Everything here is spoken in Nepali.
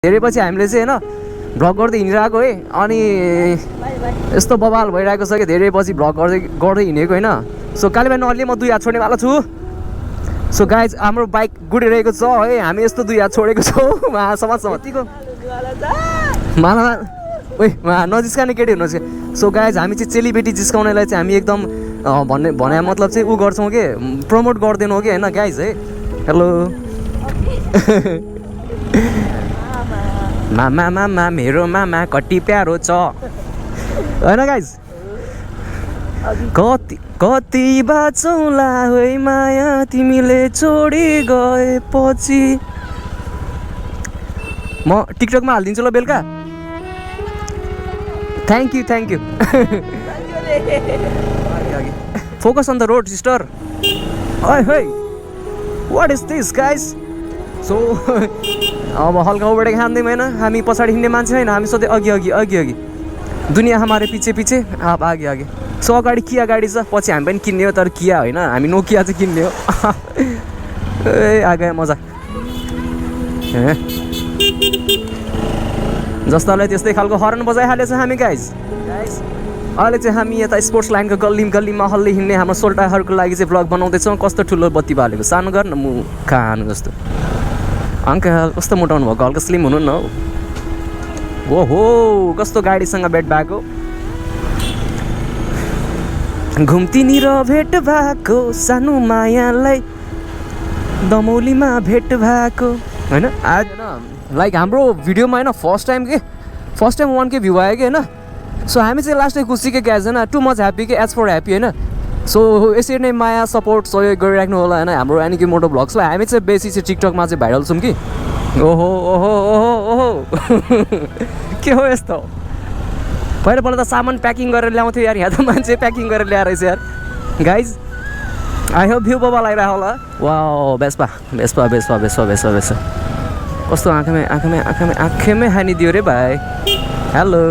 धेरै पछि हामीले चाहिँ हैन भ्लग गर्दै हिँडिरहेको है अनि यस्तो बवाल भइरहेको छ कि धेरै पछि भ्लग गर्दै हिँडेको हैन सो कालीबाई नअल्ली म 2 हात छोड्ने वाला छु सो गाइज हाम्रो बाइक गुडिरहेको छ है हामी यस्तो 2 हात छोडेको छौँ समाजको माला ओइ नजिस्काने केटी हुनुहुन्छ सो गाइज हामी चाहिँ चेलीबेटी जिस्काउनेलाई चाहिँ हामी एकदम भने मतलब चाहिँ उ गर्छौँ कि प्रमोट गर्दैनौँ कि हैन गाइज है हेलो मामा मामा मेरो मामा कति प्यारो छ हैन गाइज कति बाचौला है माया तिमीले छोडी गएपछि म टिकटकमा हालिदिन्छु ल बेलुका thank you focus on the road sister ओइ है what is this guys so अब हल्का उबेर खाँदैम होइन हामी पछाडि हिँड्ने मान्छे होइन हामी सधैँ अघि दुनियाँ हमारे पछि आप आगे सो अगाडि किया गाडी छ पछि हामी पनि किन्ने हो तर किया होइन हामी नोकिया चाहिँ किन्ने हो ए आगे मजा जस्तालाई त्यस्तै खालको हर्न बजाइहालेछ हामी गाइज अहिले चाहिँ हामी यता स्पोर्ट्स लाइनको गल्लीमा हल्ली हिँड्ने हाम्रो सोल्टाहरूको लागि चाहिँ भ्लग बनाउँदैछौँ कस्तो ठुलो बत्ती बालेको सानो गर्न म खानु जस्तो अङ्कल कस्तो मोटाउनु भएको हल्का स्लिम हुनु न ओहो कस्तो गाडीसँग भेट भएको घुम्तीनिर भेट भएको सानो मायालाई दमौलीमा भेट भएको होइन आज लाइक हाम्रो भिडियोमा होइन फर्स्ट टाइम 1K भ्यू आयो कि होइन सो हामी चाहिँ लास्टै खुसी के ग्याज होइन टु मच ह्याप्पी कि एज फर ह्याप्पी होइन सो यसरी नै माया सपोर्ट सहयोग गरिराख्नु होला होइन हाम्रो एनिके मोटो भ्लग्सलाई हामी चाहिँ बेसी चाहिँ टिकटकमा चाहिँ भाइरल छौँ कि ओहो के हो यस्तो पहिला त सामान प्याकिङ गरेर ल्याउँथ्यो यार यहाँ त मान्छे प्याकिङ गरेर ल्याएर रहेछ यार गाइज आई होप भ्यू बबा लगाइरहेको होला वा बेस्पा कस्तो आँखामै हानिदियो रे भाइ हेलो